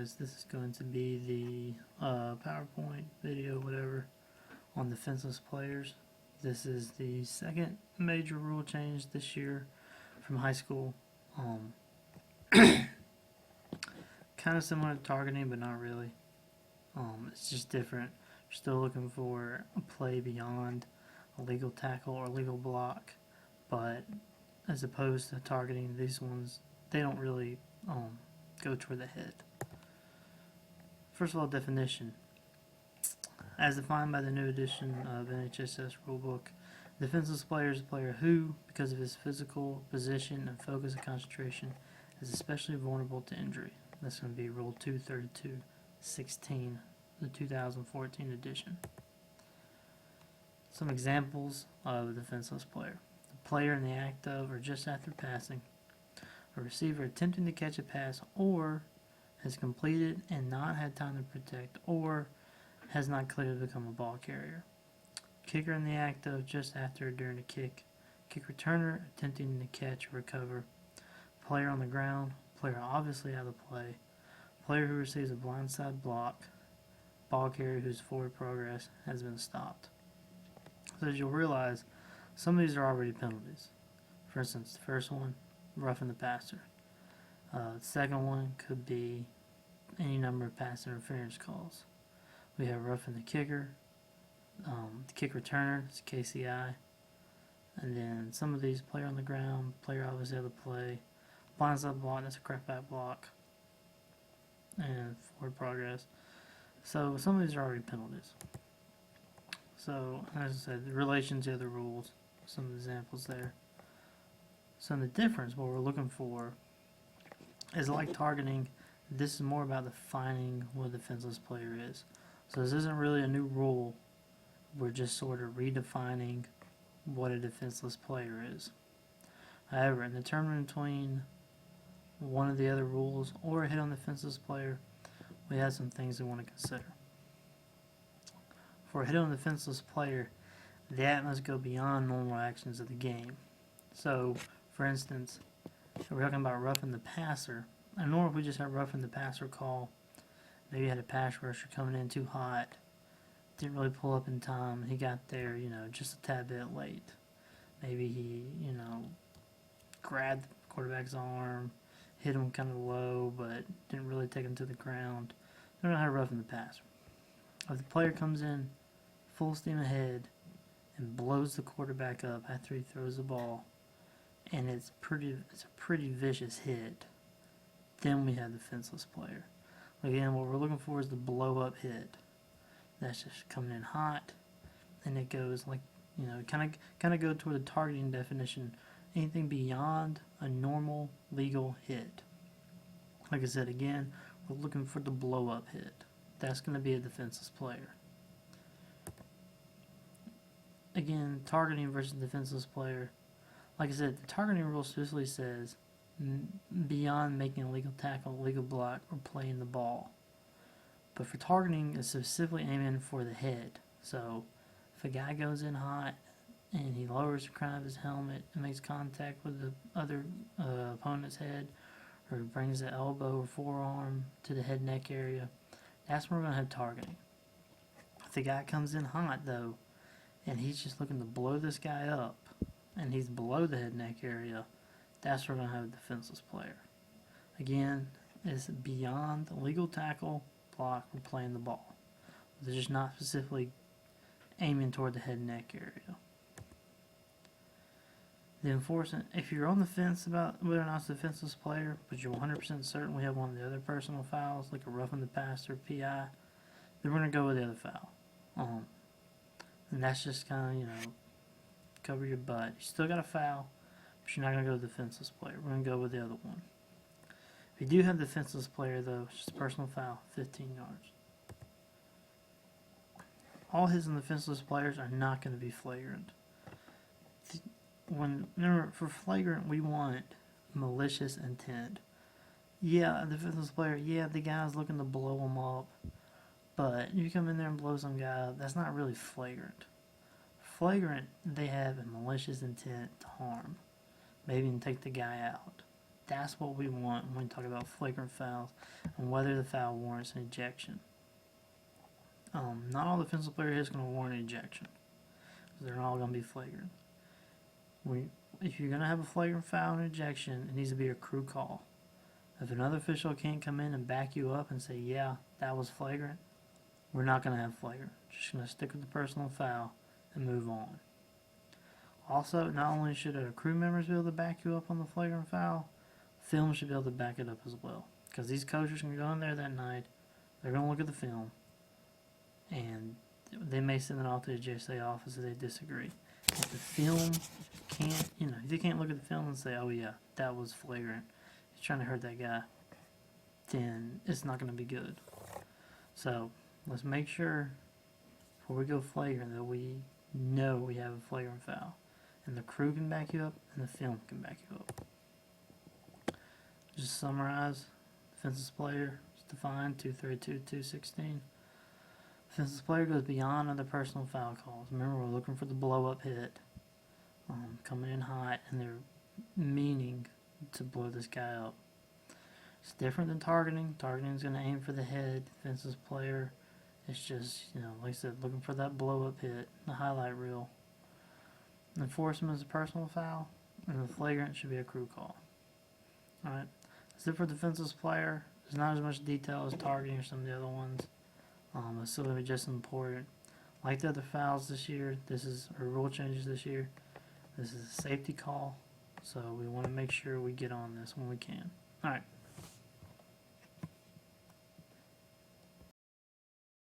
guys, this is going to be the PowerPoint video, whatever, on defenseless players. This is the second major rule change this year from high school. Kind of similar to targeting, but not really. It's just different. We're still looking for a play beyond a legal tackle or legal block, but as opposed to targeting, these ones, they don't really go toward the head. First of all, definition. As defined by the new edition of NHSS rulebook, defenseless player is a player who, because of his physical position and focus and concentration, is especially vulnerable to injury. That's going to be Rule 232.16, the 2014 edition. Some examples of a defenseless player. The player in the act of or just after passing, a receiver attempting to catch a pass or has completed and not had time to protect or has not clearly become a ball carrier. Kicker in the act of just after or during a kick. Kick returner attempting to catch or recover. Player on the ground. Player obviously out of play. Player who receives a blindside block. Ball carrier whose forward progress has been stopped. So as you'll realize, some of these are already penalties. For instance, the first one, roughing the passer. The second one could be any number of pass interference calls. We have roughing the kicker, the kick returner, it's KCI, and then some of these, player on the ground, player obviously out of play, blindside block, that's a crackback block, and forward progress. So some of these are already penalties. So as I said, the relation to other rules, some examples there. So the difference, what we're looking for, is like targeting. This is more about defining what a defenseless player is. So this isn't really a new rule. We're just sort of redefining what a defenseless player is. However, in determining between one of the other rules or a hit on the defenseless player, we have some things we want to consider. For a hit on the defenseless player, the act must go beyond normal actions of the game. So, for instance, if we're talking about roughing the passer, and normally if we just have roughing the passer call, maybe you had a pass rusher coming in too hot, didn't really pull up in time, he got there, just a tad bit late. Maybe he, grabbed the quarterback's arm, hit him kind of low, but didn't really take him to the ground. They don't know how to roughen the passer. If the player comes in full steam ahead and blows the quarterback up after he throws the ball, and it's a pretty vicious hit, then we have the defenseless player. Again, what we're looking for is the blow up hit. That's just coming in hot, and it goes like, kind of go toward the targeting definition. Anything beyond a normal legal hit. Like I said, again, we're looking for the blow up hit. That's going to be a defenseless player. Again, targeting versus defenseless player. Like I said, the targeting rule specifically says beyond making a legal tackle, legal block, or playing the ball. But for targeting, it's specifically aiming for the head. So if a guy goes in hot and he lowers the crown of his helmet and makes contact with the other opponent's head, or brings the elbow or forearm to the head neck area, that's where we're going to have targeting. If the guy comes in hot, though, and he's just looking to blow this guy up, and he's below the head neck area, that's where we're going to have a defenseless player. Again, it's beyond the legal tackle, block, or playing the ball. They're just not specifically aiming toward the head neck area. The enforcement, if you're on the fence about whether or not it's a defenseless player, but you're 100% certain we have one of the other personal fouls, like a roughing the passer, PI, then we're going to go with the other foul. And that's just kind of, cover your butt. You still got a foul, but you're not going to go with the defenseless player. We're going to go with the other one. If you do have the defenseless player, though, it's just a personal foul, 15 yards. All hits on the defenseless players are not going to be flagrant. Remember, for flagrant, we want malicious intent. Yeah, the defenseless player, the guy's looking to blow him up, but you come in there and blow some guy up, that's not really flagrant. Flagrant, they have a malicious intent to harm, maybe even take the guy out. That's what we want when we talk about flagrant fouls and whether the foul warrants an ejection. Not all defensive player is going to warrant an ejection. They're all going to be flagrant. If you're going to have a flagrant foul and ejection, it needs to be a crew call. If another official can't come in and back you up and say, yeah, that was flagrant, we're not going to have flagrant. Just going to stick with the personal foul and move on. Also, not only should crew members be able to back you up on the flagrant foul, film should be able to back it up as well. Because these coaches can go in there that night, they're going to look at the film, and they may send it off to the JSA office if they disagree. If the film can't, if you can't look at the film and say, oh yeah, that was flagrant, he's trying to hurt that guy, then it's not going to be good. So, let's make sure, before we go flagrant, that we know we have a flagrant foul. And the crew can back you up, and the film can back you up. Just to summarize, defenseless player is defined 232-216. Defenseless player goes beyond other personal foul calls. Remember, we're looking for the blow-up hit, coming in hot, and they're meaning to blow this guy up. It's different than targeting. Targeting is going to aim for the head. Defenseless player, it's just, like I said, looking for that blow-up hit, the highlight reel. Enforcement is a personal foul, and the flagrant should be a crew call. Alright, that's it for defenseless player. There's not as much detail as targeting or some of the other ones. It's still going to be just important. Like the other fouls this year, or rule changes this year, this is a safety call, so we want to make sure we get on this when we can. Alright.